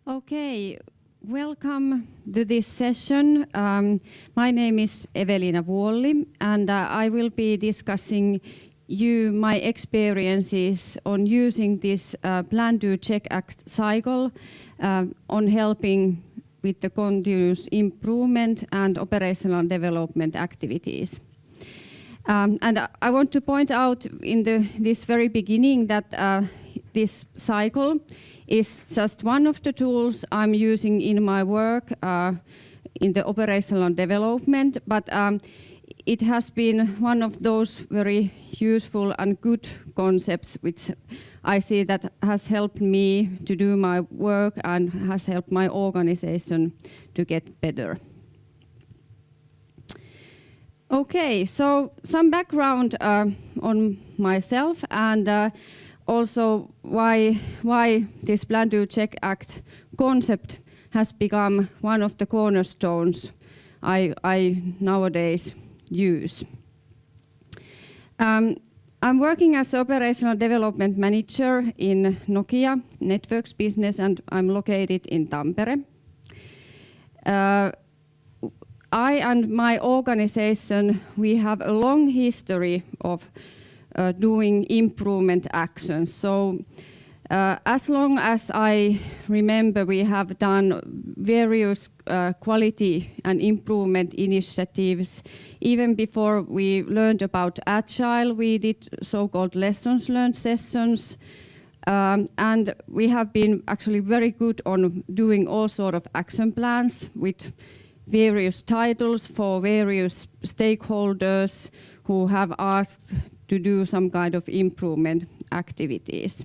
Okay, welcome to this session. My name is Eveliina Vuolli, and I will be discussing my experiences on using this Plan, Do, Check, Act cycle on helping with the continuous improvement and operational development activities. And I want to point out in this very beginning that this cycle is just one of the tools I'm using in my work in the operational development, but it has been one of those very useful and good concepts which I see that has helped me to do my work and has helped my organization to get better. Okay, so some background on myself and also why this Plan, Do, Check, Act concept has become one of the cornerstones I nowadays use. I'm working as operational development manager in Nokia Networks business, and I'm located in Tampere. I and my organization, we have a long history of doing improvement actions. So as long as I remember, we have done various quality and improvement initiatives. Even before we learned about Agile, we did so-called lessons learned sessions. And we have been actually very good on doing all sort of action plans with various titles for various stakeholders who have asked to do some kind of improvement activities.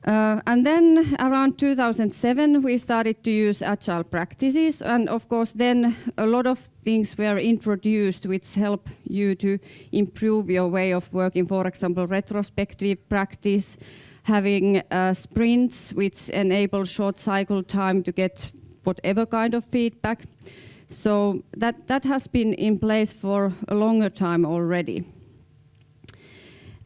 And then around 2007, we started to use Agile practices. And of course, then a lot of things were introduced which help you to improve your way of working. For example, retrospective practice, having sprints which enable short cycle time to get whatever kind of feedback. So that has been in place for a longer time already.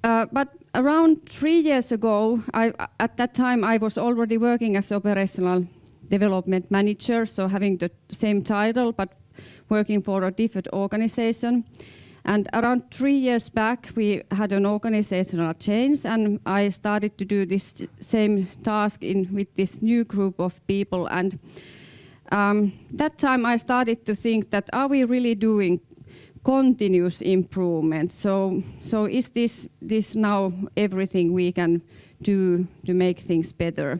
But around 3 years ago, at that time I was already working as operational development manager, so having the same title but working for a different organization. And around 3 years back, we had an organizational change, and I started to do this same task with this new group of people. And that time I started to think that, are we really doing continuous improvement? So is this now everything we can do to make things better?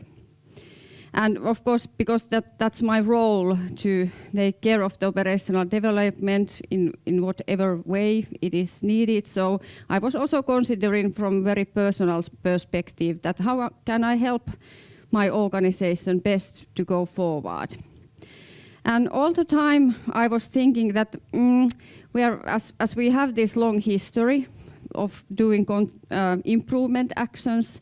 And of course, because that's my role to take care of the operational development in whatever way it is needed. So I was also considering from very personal perspective that how can I help my organization best to go forward? And all the time I was thinking that as we have this long history of doing improvement actions,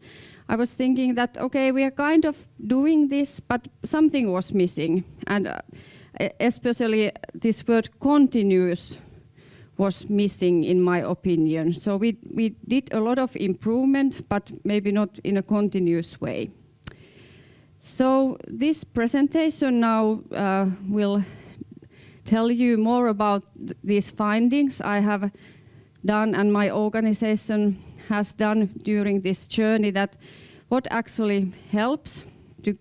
I was thinking that, okay, we are kind of doing this, but something was missing. And especially this word continuous was missing in my opinion. So we did a lot of improvement, but maybe not in a continuous way. So this presentation now will tell you more about these findings I have done and my organization has done during this journey, that what actually helps to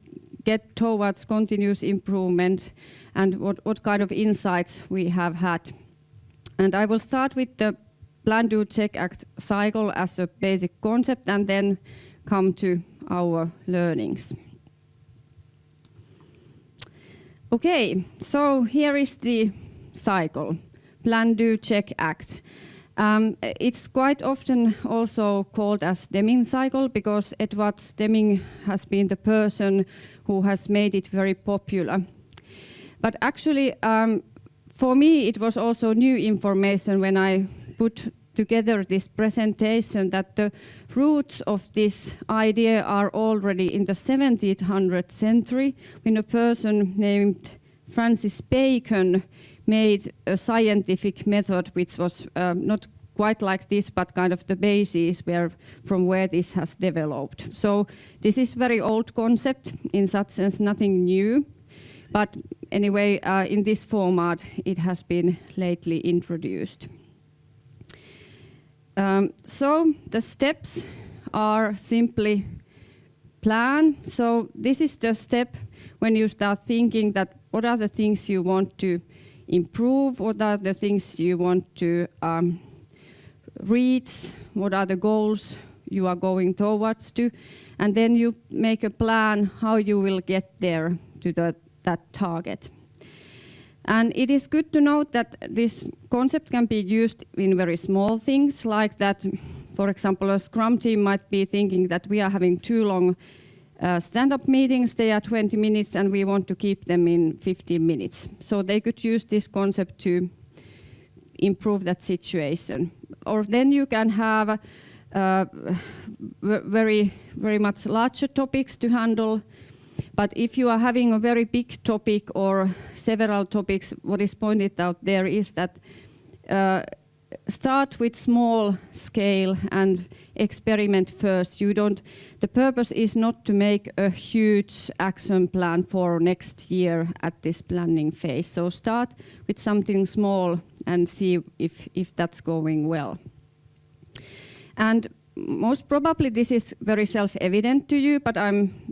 get towards continuous improvement and what kind of insights we have had. And I will start with the Plan, Do, Check, Act cycle as a basic concept and then come to our learnings. Okay, so here is the cycle, Plan, Do, Check, Act. It's quite often also called as Deming cycle because Edward Deming has been the person who has made it very popular. But actually, for me, it was also new information when I put together this presentation that the roots of this idea are already in the 1700th century when a person named Francis Bacon made a scientific method which was not quite like this, but kind of the basis from where this has developed. So this is very old concept, in such sense nothing new. But anyway, in this format, it has been lately introduced. So the steps are simply plan. So this is the step when you start thinking that what are the things you want to improve, what are the things you want to reach, what are the goals you are going towards to, and then you make a plan how you will get there to that target. And it is good to note that this concept can be used in very small things, like that, for example, a Scrum team might be thinking that we are having too long stand-up meetings, they are 20 minutes, and we want to keep them in 15 minutes. So they could use this concept to improve that situation. Or then you can have very, very much larger topics to handle. But if you are having a very big topic or several topics, what is pointed out there is that start with small scale and experiment first. The purpose is not to make a huge action plan for next year at this planning phase. So start with something small and see if that's going well. And most probably this is very self-evident to you, but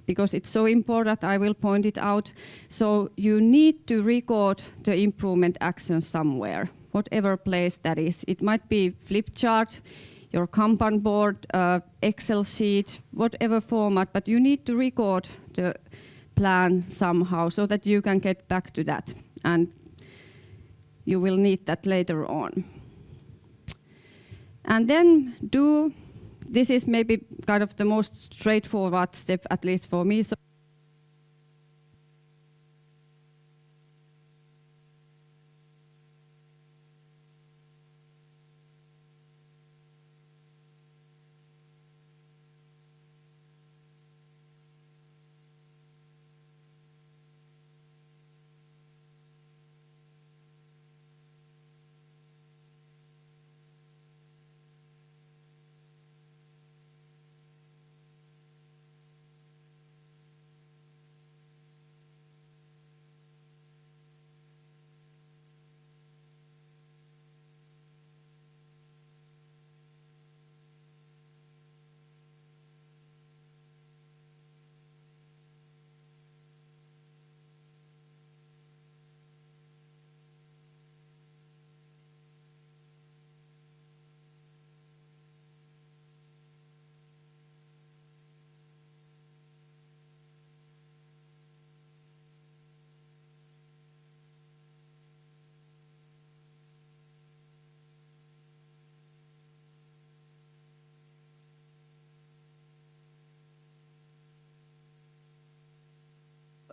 because it's so important, I will point it out. So you need to record the improvement action somewhere, whatever place that is. It might be flip chart, your Kanban board, Excel sheet, whatever format, but you need to record the plan somehow so that you can get back to that. And you will need that later on. And then this is maybe kind of the most straightforward step, at least for me. So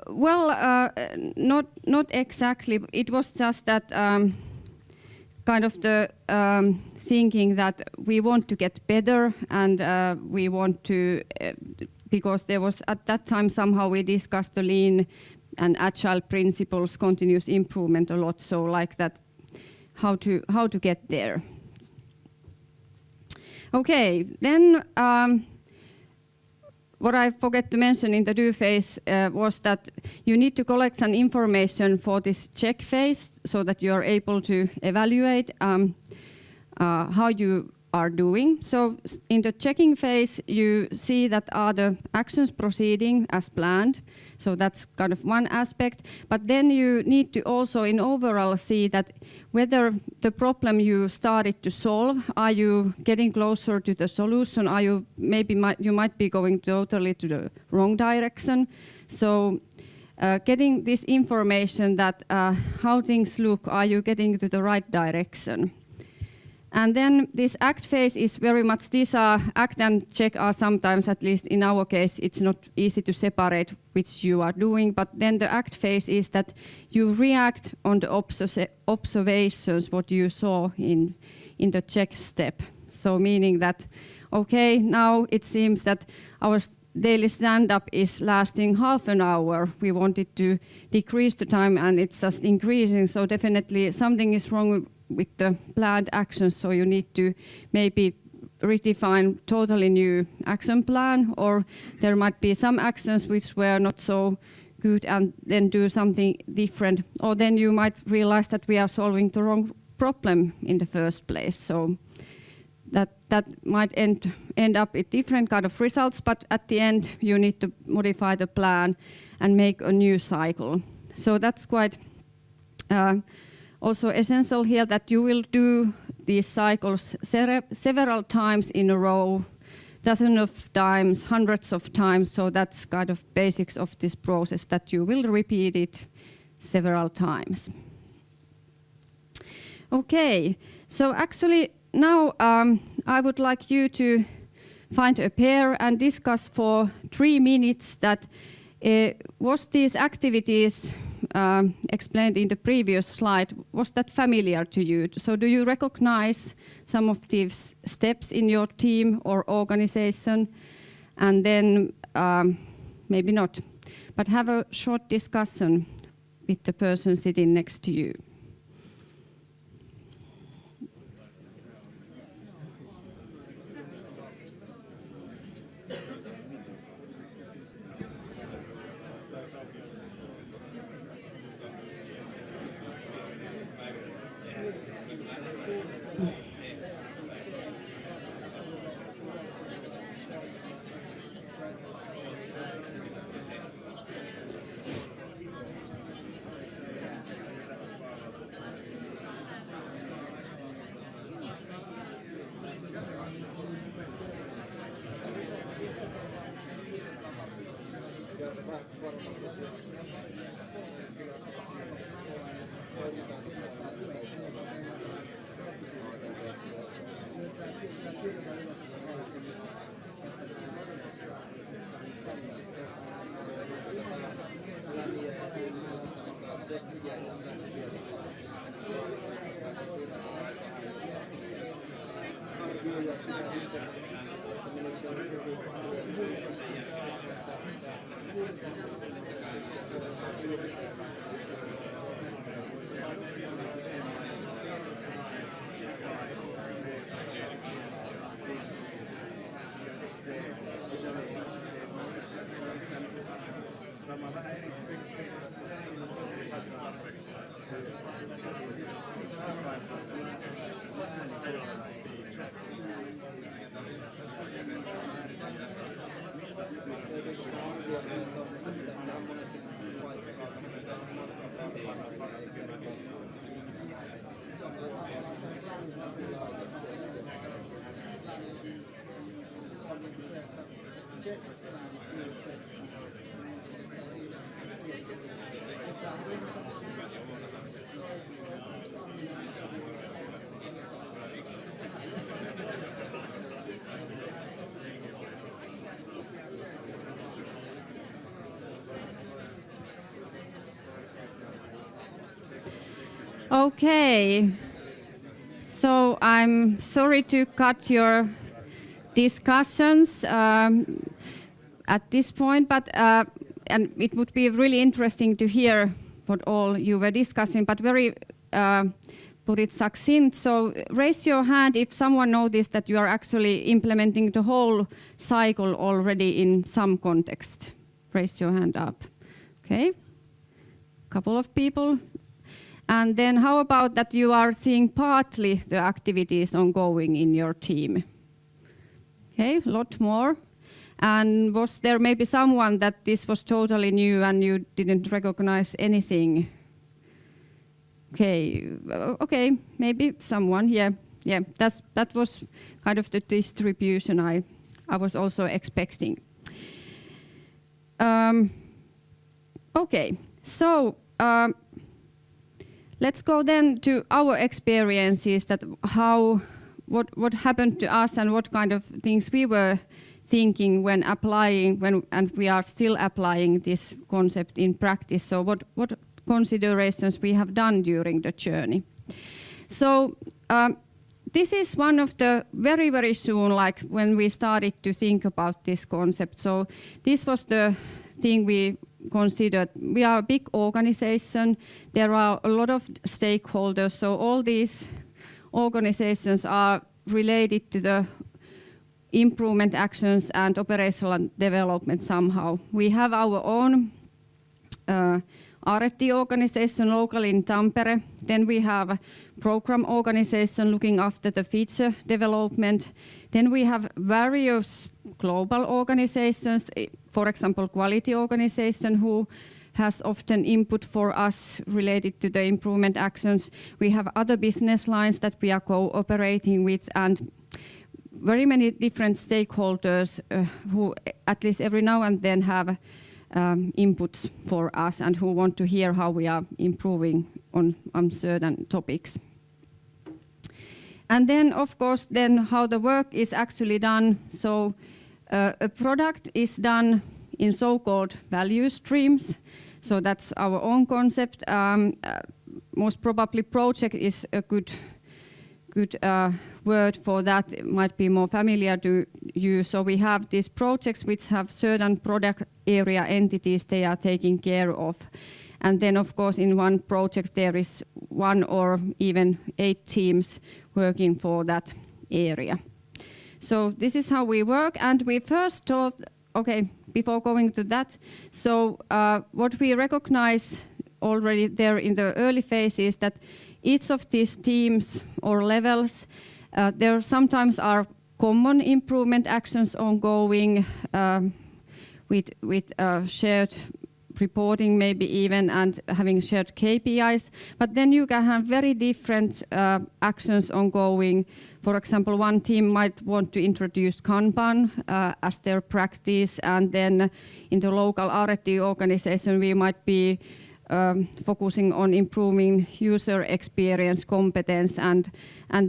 well, not exactly. It was just that kind of the thinking that we want to get better, and we want to, because there was at that time somehow we discussed the lean and agile principles, continuous improvement a lot. So like that, how to get there. Okay, then. What I forgot to mention in the do phase was that you need to collect some information for this check phase so that you are able to evaluate how you are doing. So in the checking phase, you see that are the actions proceeding as planned. So that's kind of one aspect. But then you need to also in overall see that whether the problem you started to solve, are you getting closer to the solution? Are you you might be going totally to the wrong direction. So getting this information that how things look, are you getting to the right direction? And then this act phase is very much, these are act and check are sometimes, at least in our case, it's not easy to separate which you are doing, but then the act phase is that you react on the observations, what you saw in the check step. So meaning that, okay, now it seems that our daily stand-up is lasting half an hour. We wanted to decrease the time and it's just increasing, so definitely something is wrong with the planned actions, so you need to maybe redefine totally new action plan, or there might be some actions which were not so good and then do something different, or then you might realize that we are solving the wrong problem in the first place. So that might end up with different kind of results, but at the end you need to modify the plan and make a new cycle. So that's quite also essential here, that you will do these cycles several times in a row, dozens of times, hundreds of times. So that's kind of basics of this process, that you will repeat it several times. Okay, so actually now I would like you to find a pair and discuss for 3 minutes that was these activities explained in the previous slide, was that familiar to you? So do you recognize some of these steps in your team or organization? And then maybe not, but have a short discussion with the person sitting next to you. Okay, so I'm sorry to cut your discussions at this point, but and it would be really interesting to hear what all you were discussing, but very put it succinct. So raise your hand if someone noticed that you are actually implementing the whole cycle already in some context. Raise your hand up. Okay, couple of people. And then how about that you are seeing partly the activities ongoing in your team? Okay, a lot more. And was there maybe someone that this was totally new and you didn't recognize anything? Okay, maybe someone, yeah, that was kind of the distribution I was also expecting. Okay, so let's go then to our experiences, that what happened to us and what kind of things we were thinking when applying, and we are still applying this concept in practice. So what considerations we have done during the journey. So this is one of the very soon, like when we started to think about this concept. So this was the thing we considered. We are a big organization. There are a lot of stakeholders, so all these organizations are related to the improvement actions and operational development somehow. We have our own R&D organization locally in Tampere. Then we have a program organization looking after the feature development. Then we have various global organizations, for example, quality organization, who has often input for us related to the improvement actions. We have other business lines that we are cooperating with, and very many different stakeholders who at least every now and then have inputs for us and who want to hear how we are improving on certain topics. And then, of course, then how the work is actually done. So a product is done in so-called value streams. So that's our own concept. Most probably project is a good word for that. It might be more familiar to you. So we have these projects which have certain product area entities they are taking care of. And then, of course, in one project there is 1 or even 8 teams working for that area. So this is how we work. And we first thought, okay, before going to that, so what we recognize already there in the early phase is that each of these teams or levels, there sometimes are common improvement actions ongoing with shared reporting maybe even, and having shared KPIs. But then you can have very different actions ongoing. For example, one team might want to introduce Kanban as their practice, and then in the local R&D organization we might be focusing on improving user experience competence, and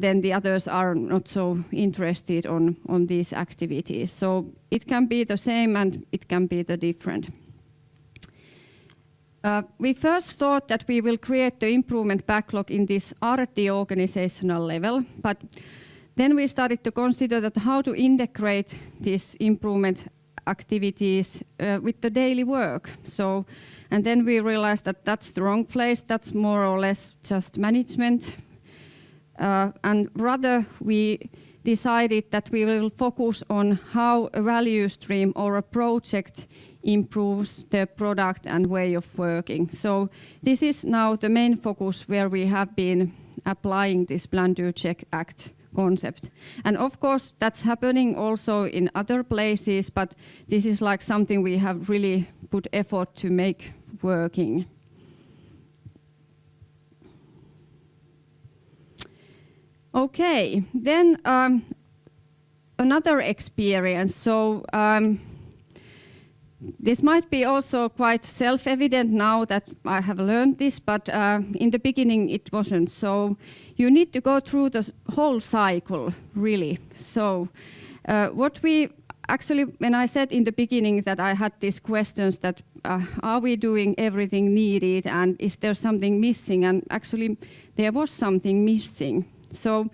then the others are not so interested on these activities. So it can be the same and it can be the different. We first thought that we will create the improvement backlog in this R&D organizational level, but then we started to consider that how to integrate these improvement activities with the daily work. So, and then we realized that that's the wrong place. That's more or less just management. And rather we decided that we will focus on how a value stream or a project improves the product and way of working. So this is now the main focus where we have been applying this Plan, Do, Check, Act concept. And of course that's happening also in other places, but this is like something we have really put effort to make working. Okay, then another experience. So this might be also quite self-evident now that I have learned this, but in the beginning it wasn't. So you need to go through the whole cycle, really. So what we actually, when I said in the beginning that I had these questions that are we doing everything needed and is there something missing? And actually there was something missing. So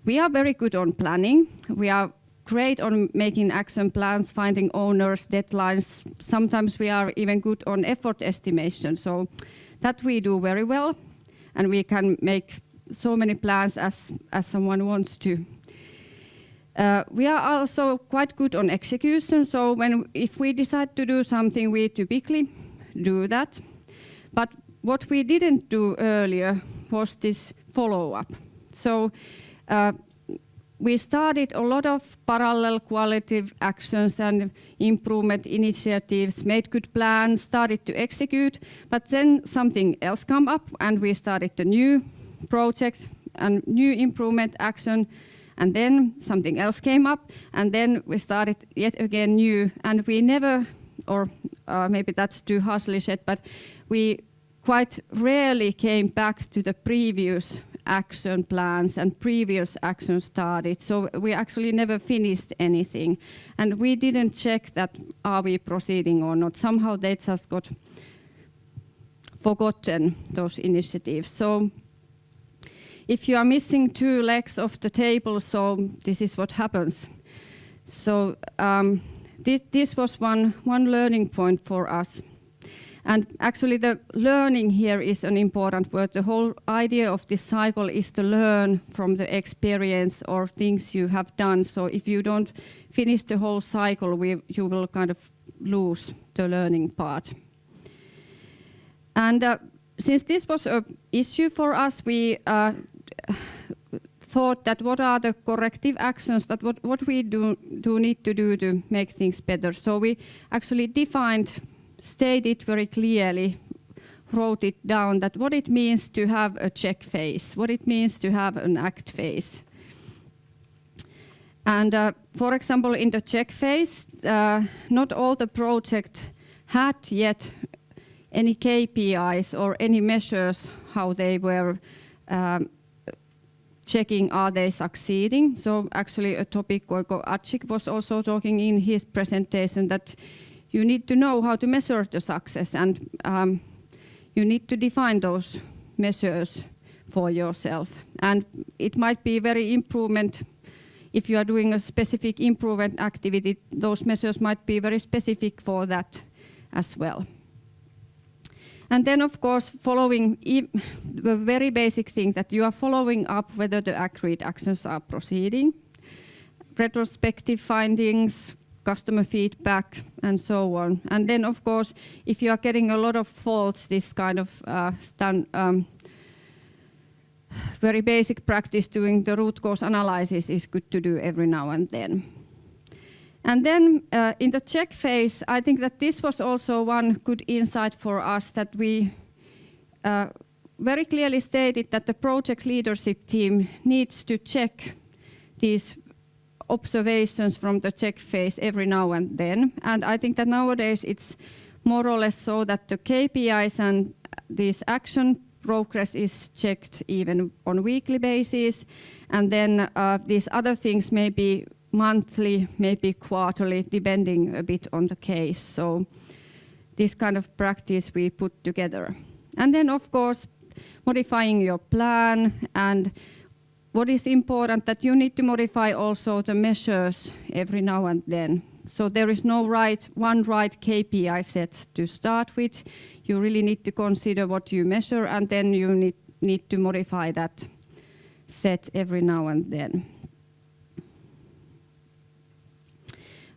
we are very good on planning. We are great on making action plans, finding owners, deadlines. Sometimes we are even good on effort estimation. So that we do very well, and we can make so many plans as someone wants to. We are also quite good on execution. So if we decide to do something, we typically do that. But what we didn't do earlier was this follow-up. So we started a lot of parallel qualitative actions and improvement initiatives, made good plans, started to execute, but then something else came up and we started a new project and new improvement action, and then something else came up and then we started yet again new, and we never, or maybe that's too harshly said, but we quite rarely came back to the previous action plans and previous actions started. So we actually never finished anything. And we didn't check that are we proceeding or not. Somehow they just got forgotten, those initiatives. So if you are missing 2 legs of the table, so this is what happens. So this was one learning point for us. And actually the learning here is an important word. The whole idea of this cycle is to learn from the experience or things you have done. So if you don't finish the whole cycle, you will kind of lose the learning part. And since this was an issue for us, we thought that what are the corrective actions, that what we do need to do to make things better. So we actually stated very clearly, wrote it down, that what it means to have a check phase, what it means to have an act phase. And for example, in the check phase, not all the project had yet any KPIs or any measures how they were checking are they succeeding. So actually a topic Koiko Achik was also talking in his presentation that you need to know how to measure the success, and you need to define those measures for yourself. And it might be very improvement. If you are doing a specific improvement activity, those measures might be very specific for that as well. And then, of course, following the very basic things that you are following up whether the agreed actions are proceeding, retrospective findings, customer feedback, and so on. And then, of course, if you are getting a lot of faults, this kind of very basic practice doing the root cause analysis is good to do every now and then. And then in the check phase, I think that this was also one good insight for us, that we very clearly stated that the project leadership team needs to check these observations from the check phase every now and then. And I think that nowadays it's more or less so that the KPIs and this action progress is checked even on a weekly basis. And then these other things may be monthly, maybe quarterly, depending a bit on the case. So this kind of practice we put together. And then, of course, modifying your plan, and what is important that you need to modify also the measures every now and then. So there is no one right KPI set to start with. You really need to consider what you measure, and then you need to modify that set every now and then.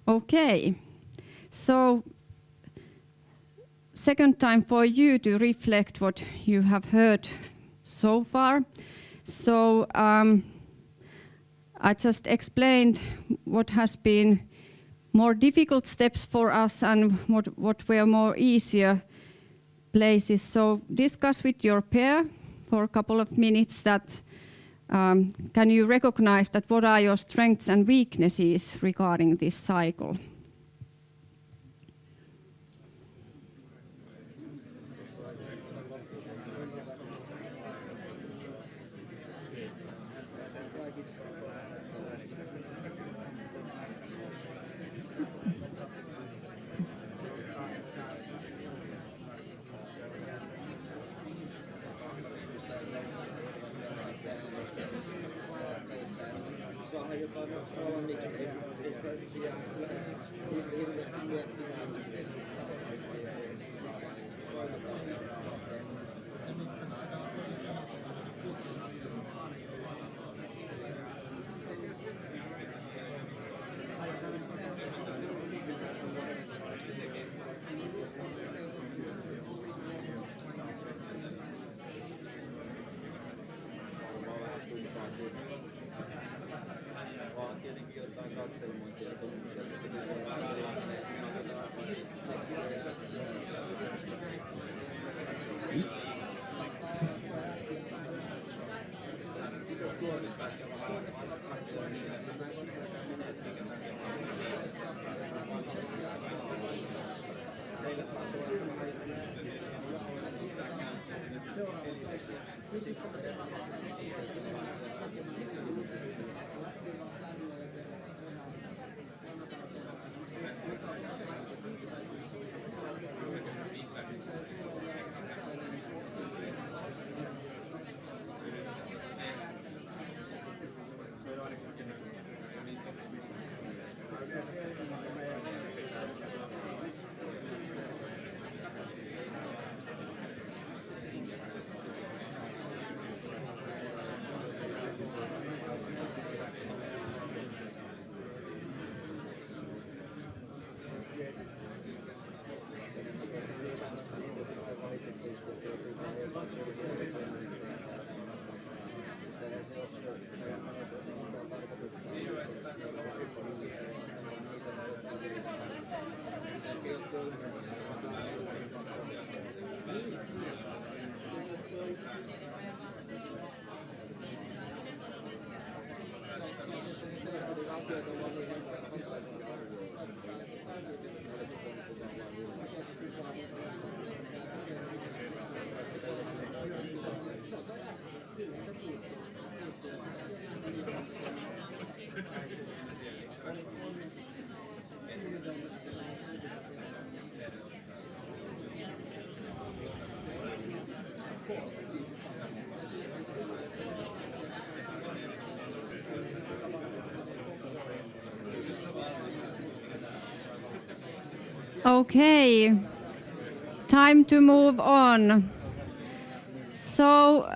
Okay, so second time for you to reflect what you have heard so far. So I just explained what has been more difficult steps for us and what were more easier places. So discuss with your peer for a couple of minutes that can you recognize that what are your strengths and weaknesses regarding this cycle? Okay, time to move on. So,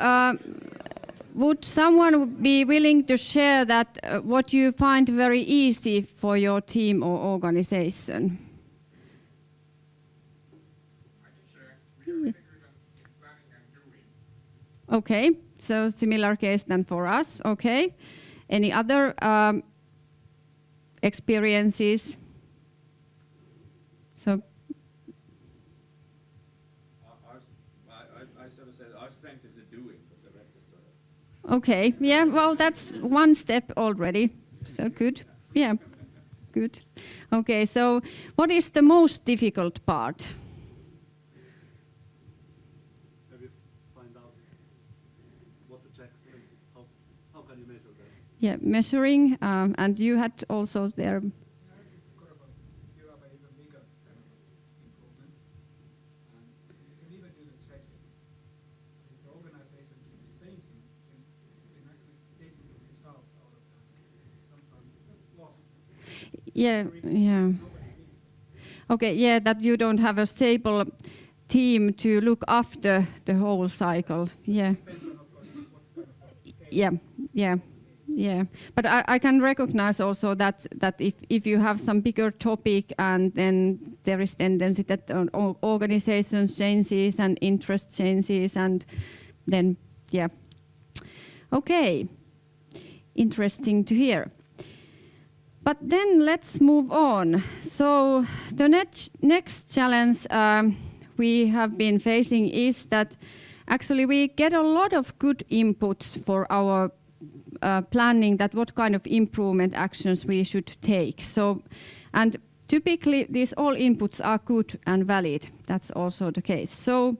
would someone be willing to share that what you find very easy for your team or organization? I can share. We are really good at planning and doing. Okay, so similar case than for us. Okay, any other experiences? So, I sort of said our strength is the doing, but the rest is sort of. okay, yeah, well, that's one step already. So good, yeah, good. Okay, so what is the most difficult part? Maybe find out what to check and how can you measure that? Yeah, measuring, and you had also there. It's sort of you have an even bigger kind of improvement, and you can even do the tracking. If the organization keeps changing, you can actually take the results out of that. Sometimes it's just lost. Yeah, yeah. Okay, yeah, that you don't have a stable team to look after the whole cycle. Yeah. Depends on, of course, what kind of scale. Yeah, yeah, yeah. But I can recognize also that if you have some bigger topic and then there is tendency that organization changes and interest changes and then, yeah. Okay, interesting to hear. But then let's move on. So the next challenge we have been facing is that actually we get a lot of good inputs for our planning, that what kind of improvement actions we should take. So, and typically these all inputs are good and valid. That's also the case. So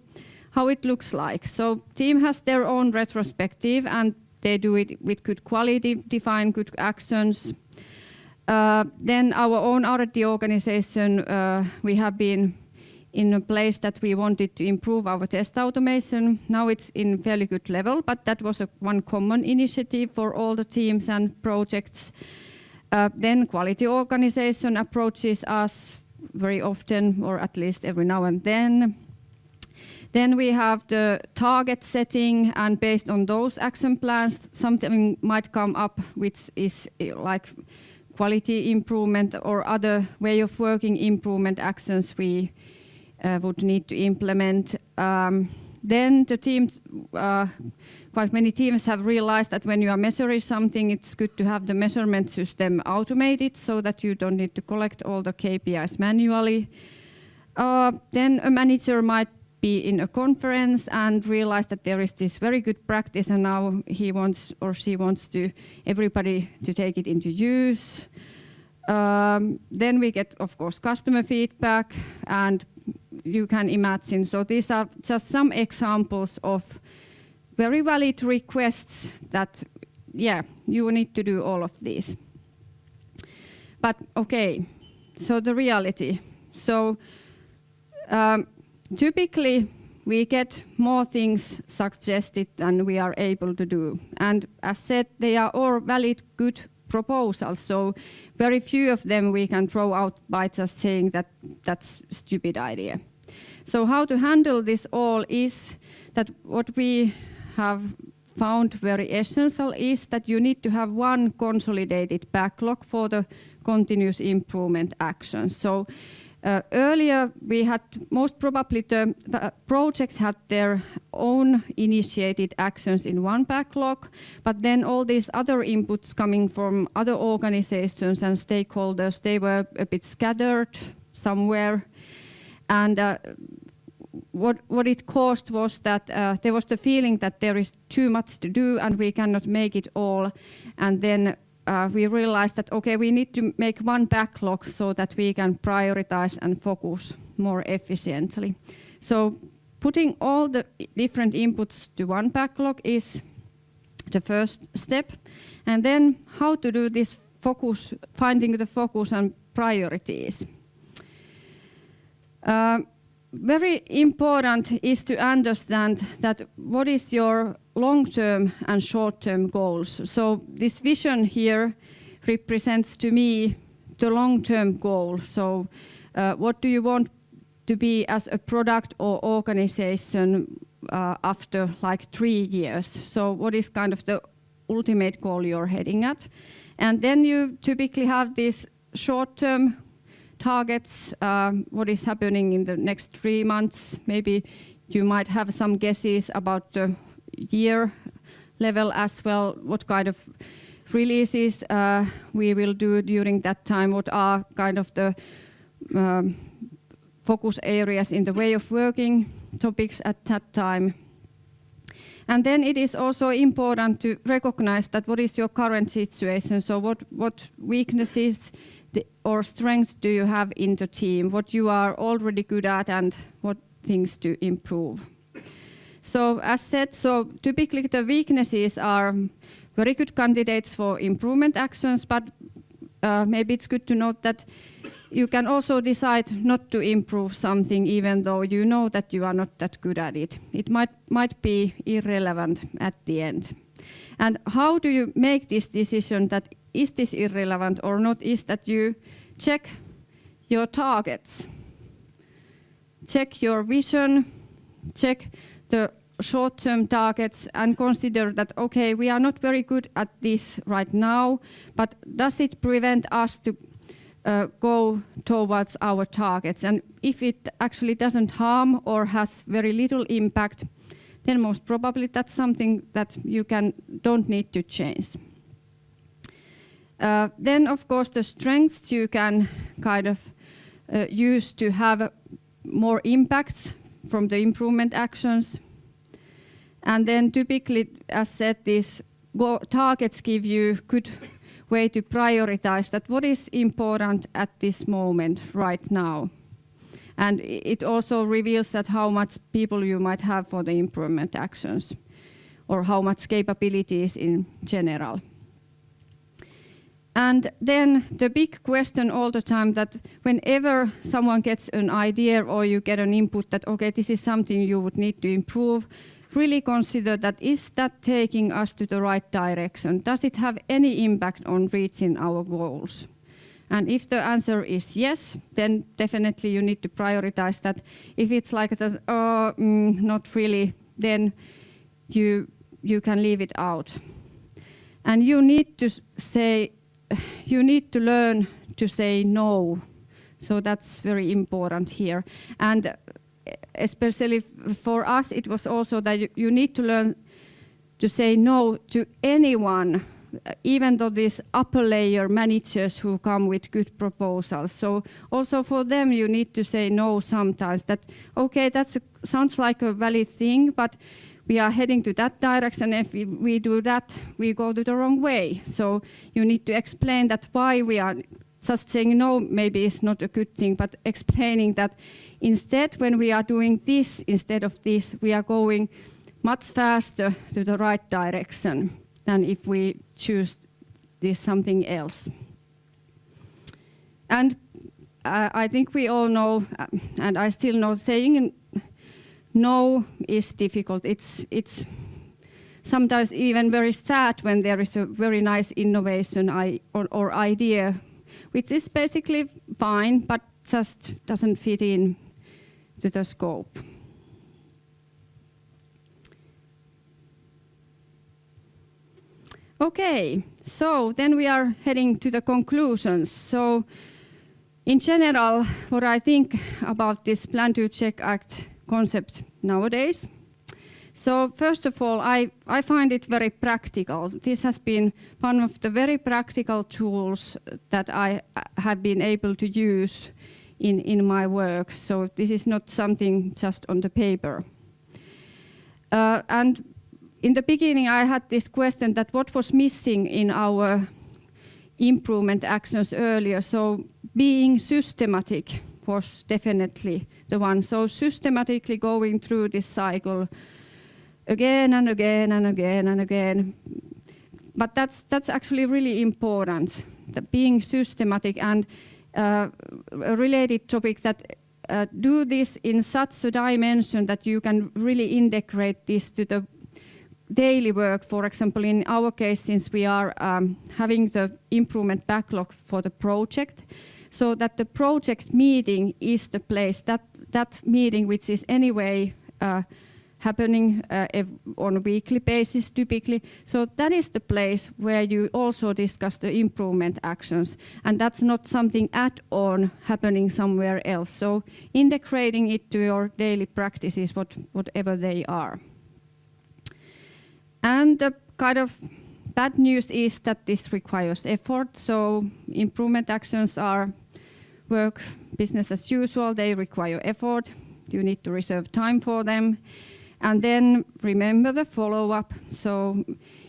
how it looks like. So team has their own retrospective and they do it with good quality, define good actions. Then our own R&D organization, we have been in a place that we wanted to improve our test automation. Now it's in fairly good level, but that was one common initiative for all the teams and projects. Then quality organization approaches us very often, or at least every now and then. Then we have the target setting, and based on those action plans, something might come up which is like quality improvement or other way of working improvement actions we would need to implement. Then the teams, quite many teams have realized that when you are measuring something, it's good to have the measurement system automated so that you don't need to collect all the KPIs manually. Then a manager might be in a conference and realize that there is this very good practice and now he wants or she wants to everybody to take it into use. Then we get, of course, customer feedback, and you can imagine. So these are just some examples of very valid requests that, yeah, you need to do all of these. But okay, so the reality. So typically we get more things suggested than we are able to do. And as said, they are all valid, good proposals. So very few of them we can throw out by just saying that that's a stupid idea. So how to handle this all is that what we have found very essential is that you need to have one consolidated backlog for the continuous improvement actions. So earlier we had most probably the projects had their own initiated actions in one backlog, but then all these other inputs coming from other organizations and stakeholders, they were a bit scattered somewhere. And what it caused was that there was the feeling that there is too much to do and we cannot make it all. And then we realized that, okay, we need to make one backlog so that we can prioritize and focus more efficiently. So putting all the different inputs to one backlog is the first step. And then how to do this focus, finding the focus and priorities. Very important is to understand that what is your long-term and short-term goals. So this vision here represents to me the long-term goal. So what do you want to be as a product or organization after like 3 years? So what is kind of the ultimate goal you're heading at? And then you typically have these short-term targets, what is happening in the next 3 months. Maybe you might have some guesses about the year level as well, what kind of releases we will do during that time, what are kind of the focus areas in the way of working topics at that time. And then it is also important to recognize that what is your current situation, so what weaknesses or strengths do you have in the team, what you are already good at and what things to improve. So as said, so typically the weaknesses are very good candidates for improvement actions, but maybe it's good to note that you can also decide not to improve something even though you know that you are not that good at it. It might be irrelevant at the end. And how do you make this decision that is this irrelevant or not, is that you check your targets, check your vision, check the short-term targets and consider that, okay, we are not very good at this right now, but does it prevent us to go towards our targets? And if it actually doesn't harm or has very little impact, then most probably that's something that you don't need to change. Then, of course, the strengths you can kind of use to have more impacts from the improvement actions. And then typically, as said, these targets give you good way to prioritize that what is important at this moment right now. And it also reveals that how much people you might have for the improvement actions or how much capabilities in general. And then the big question all the time that whenever someone gets an idea or you get an input that, okay, this is something you would need to improve, really consider that, is that taking us to the right direction? Does it have any impact on reaching our goals? And if the answer is yes, then definitely you need to prioritize that. If it's like that, not really, then you can leave it out. And you need to learn to say no. So that's very important here. And especially for us, it was also that you need to learn to say no to anyone, even though these upper layer managers who come with good proposals. So also for them, you need to say no sometimes that, okay, that sounds like a valid thing, but we are heading to that direction. If we do that, we go to the wrong way. So you need to explain that why we are just saying no maybe is not a good thing, but explaining that instead when we are doing this instead of this, we are going much faster to the right direction than if we choose this something else. And I think we all know, and I still know, saying no is difficult. It's sometimes even very sad when there is a very nice innovation or idea, which is basically fine, but just doesn't fit in to the scope. Okay, so then we are heading to the conclusions. So in general, what I think about this Plan, Do, Check, Act concept nowadays. So first of all, I find it very practical. This has been one of the very practical tools that I have been able to use in my work. So this is not something just on the paper. And in the beginning, I had this question that what was missing in our improvement actions earlier. So being systematic was definitely the one. So systematically going through this cycle again and again and again and again. But that's actually really important, that being systematic, and a related topic that do this in such a dimension that you can really integrate this to the daily work. For example, in our case, since we are having the improvement backlog for the project, so that the project meeting is the place, that meeting which is anyway happening on a weekly basis typically. So that is the place where you also discuss the improvement actions, and that's not something add-on happening somewhere else. So integrating it to your daily practices, whatever they are. And the kind of bad news is that this requires effort. So improvement actions are work business as usual. They require effort. You need to reserve time for them. And then remember the follow-up. So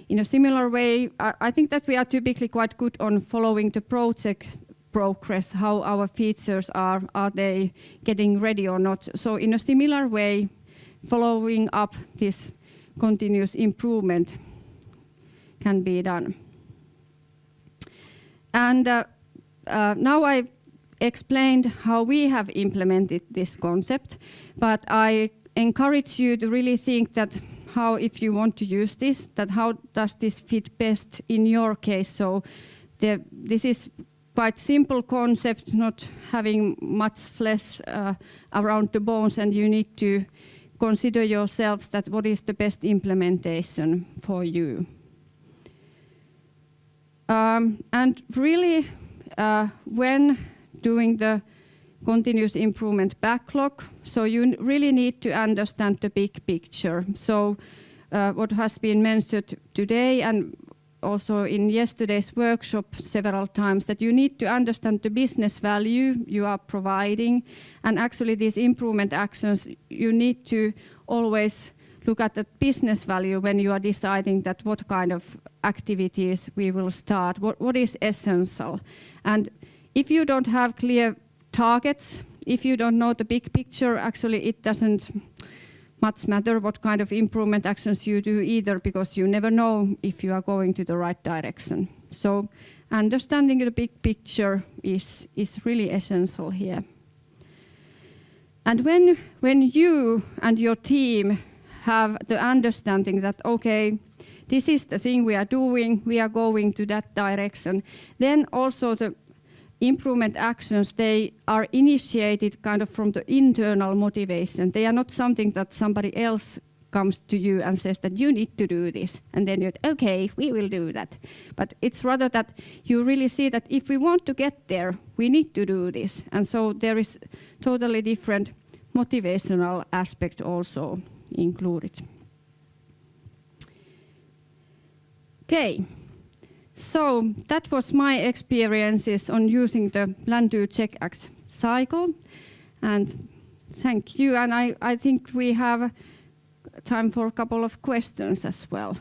in a similar way, I think that we are typically quite good on following the project progress, how our features are they getting ready or not. So in a similar way, following up this continuous improvement can be done. And now I've explained how we have implemented this concept, but I encourage you to really think that how, if you want to use this, that how does this fit best in your case. So this is quite simple concept, not having much flesh around the bones, and you need to consider yourselves that what is the best implementation for you. And really, when doing the continuous improvement backlog, so you really need to understand the big picture. So what has been mentioned today and also in yesterday's workshop several times, that you need to understand the business value you are providing, and actually these improvement actions, you need to always look at the business value when you are deciding that what kind of activities we will start, what is essential. And if you don't have clear targets, if you don't know the big picture, actually it doesn't much matter what kind of improvement actions you do either, because you never know if you are going to the right direction. So understanding the big picture is really essential here. And when you and your team have the understanding that, okay, this is the thing we are doing, we are going to that direction, then also the improvement actions, they are initiated kind of from the internal motivation. They are not something that somebody else comes to you and says that you need to do this, and then you're, okay, we will do that. But it's rather that you really see that if we want to get there, we need to do this. And so there is totally different motivational aspect also included. Okay. So that was my experiences on using the Plan, Do, Check, Act cycle. And thank you. And I think we have time for a couple of questions as well.